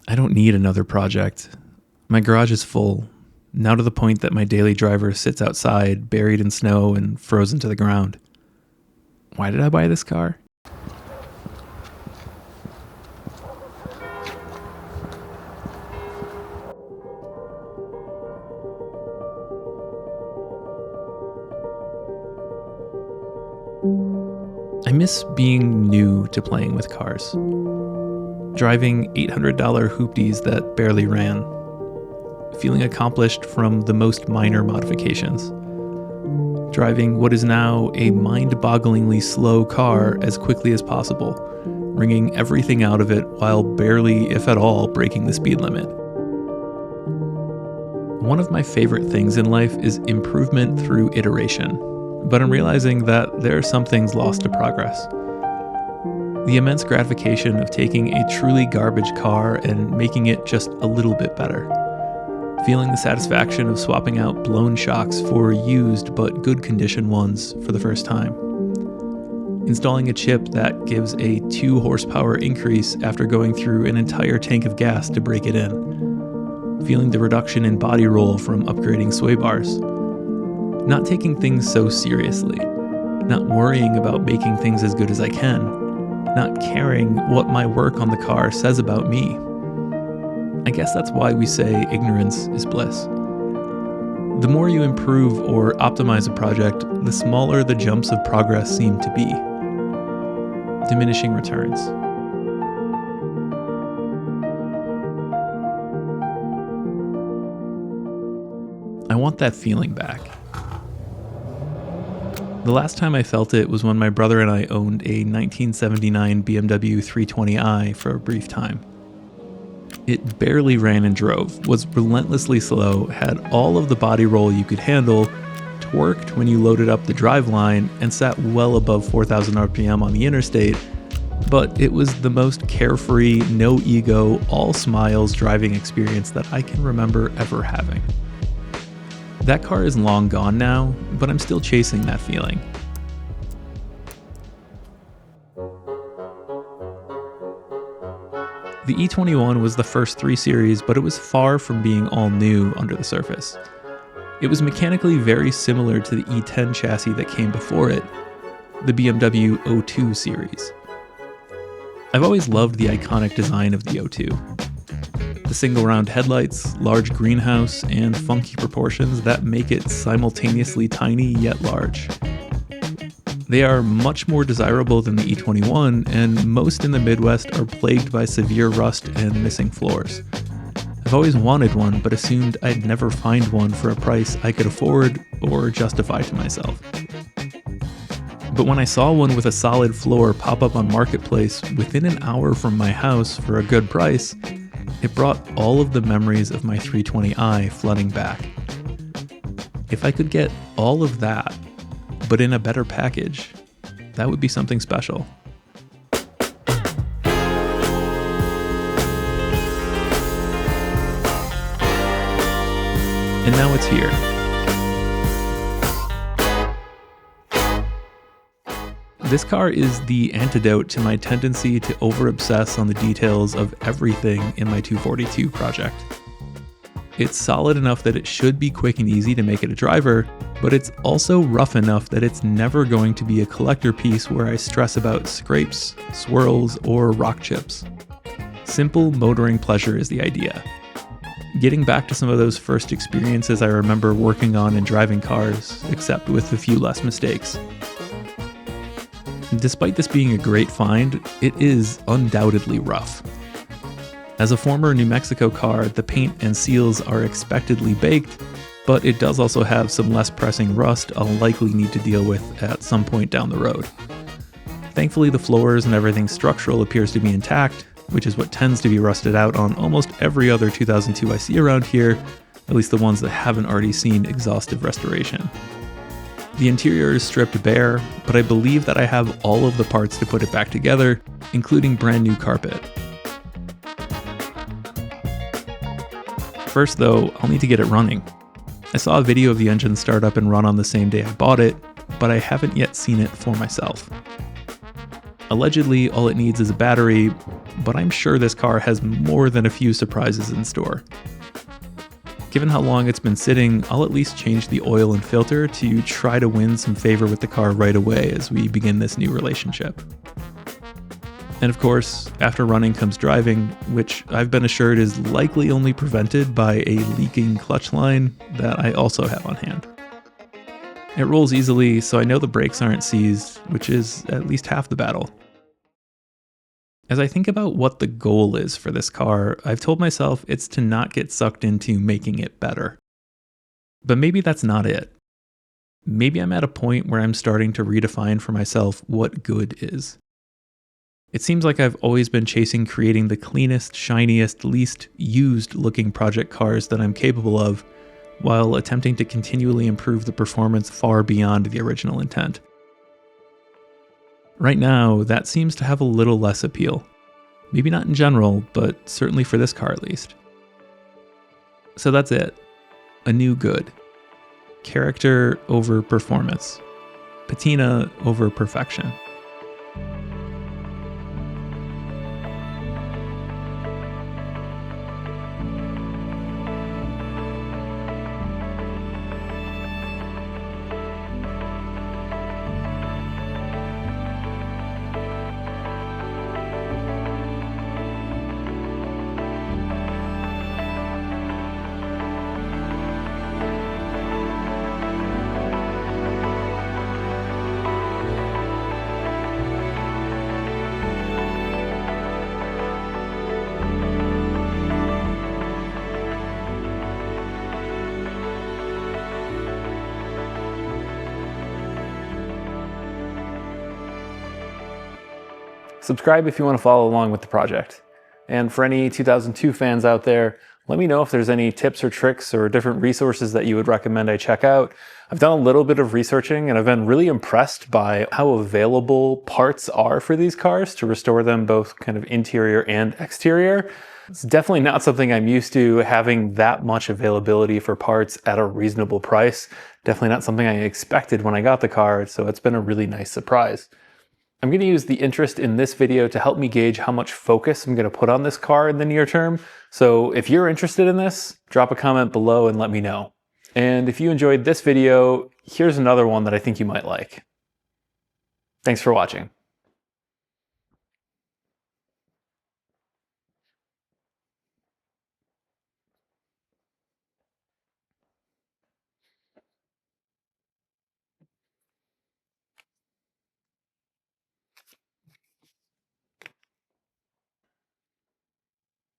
I don't need another project. My garage is full, now to the point that my daily driver sits outside, buried in snow and frozen to the ground. Why did I buy this car? I miss being new to playing with cars. Driving $800 hoopties that barely ran. Feeling accomplished from the most minor modifications. Driving what is now a mind-bogglingly slow car as quickly as possible, wringing everything out of it while barely, if at all, breaking the speed limit. One of my favorite things in life is improvement through iteration, but I'm realizing that there are some things lost to progress. The immense gratification of taking a truly garbage car and making it just a little bit better. Feeling the satisfaction of swapping out blown shocks for used but good condition ones for the first time. Installing a chip that gives a 2 horsepower increase after going through an entire tank of gas to break it in. Feeling the reduction in body roll from upgrading sway bars. Not taking things so seriously. Not worrying about making things as good as I can. Not caring what my work on the car says about me. I guess that's why we say ignorance is bliss. The more you improve or optimize a project, the smaller the jumps of progress seem to be. Diminishing returns. I want that feeling back. The last time I felt it was when my brother and I owned a 1979 BMW 320i for a brief time. It barely ran and drove, was relentlessly slow, had all of the body roll you could handle, torqued when you loaded up the driveline, and sat well above 4,000 RPM on the interstate, but it was the most carefree, no ego, all smiles driving experience that I can remember ever having. That car is long gone now, but I'm still chasing that feeling. The E21 was the first 3 Series, but it was far from being all new under the surface. It was mechanically very similar to the E10 chassis that came before it, the BMW 02 series. I've always loved the iconic design of the 02. The single round headlights, large greenhouse, and funky proportions that make it simultaneously tiny yet large. They are much more desirable than the E21, and most in the Midwest are plagued by severe rust and missing floors. I've always wanted one, but assumed I'd never find one for a price I could afford or justify to myself. But when I saw one with a solid floor pop up on Marketplace within an hour from my house for a good price, it brought all of the memories of my 320i flooding back. If I could get all of that, but in a better package, that would be something special. And now it's here. This car is the antidote to my tendency to over-obsess on the details of everything in my 242 project. It's solid enough that it should be quick and easy to make it a driver, but it's also rough enough that it's never going to be a collector piece where I stress about scrapes, swirls, or rock chips. Simple motoring pleasure is the idea. Getting back to some of those first experiences I remember working on and driving cars, except with a few less mistakes. Despite this being a great find, it is undoubtedly rough. As a former New Mexico car, the paint and seals are expectedly baked, but it does also have some less pressing rust I'll likely need to deal with at some point down the road. Thankfully, the floors and everything structural appears to be intact, which is what tends to be rusted out on almost every other 2002 I see around here, at least the ones that haven't already seen exhaustive restoration. The interior is stripped bare, but I believe that I have all of the parts to put it back together, including brand new carpet. First though, I'll need to get it running. I saw a video of the engine start up and run on the same day I bought it, but I haven't yet seen it for myself. Allegedly, all it needs is a battery, but I'm sure this car has more than a few surprises in store. Given how long it's been sitting, I'll at least change the oil and filter to try to win some favor with the car right away as we begin this new relationship. And of course, after running comes driving, which I've been assured is likely only prevented by a leaking clutch line that I also have on hand. It rolls easily, so I know the brakes aren't seized, which is at least half the battle. As I think about what the goal is for this car, I've told myself it's to not get sucked into making it better. But maybe that's not it. Maybe I'm at a point where I'm starting to redefine for myself what good is. It seems like I've always been chasing creating the cleanest, shiniest, least used looking project cars that I'm capable of, while attempting to continually improve the performance far beyond the original intent. Right now, that seems to have a little less appeal. Maybe not in general, but certainly for this car at least. So that's it. A new good. Character over performance. Patina over perfection. Subscribe if you want to follow along with the project. And for any 2002 fans out there, let me know if there's any tips or tricks or different resources that you would recommend I check out. I've done a little bit of researching and I've been really impressed by how available parts are for these cars to restore them both kind of interior and exterior. It's definitely not something I'm used to, having that much availability for parts at a reasonable price. Definitely not something I expected when I got the car, so it's been a really nice surprise. I'm going to use the interest in this video to help me gauge how much focus I'm going to put on this car in the near term. So if you're interested in this, drop a comment below and let me know. And if you enjoyed this video, here's another one that I think you might like. Thanks for watching.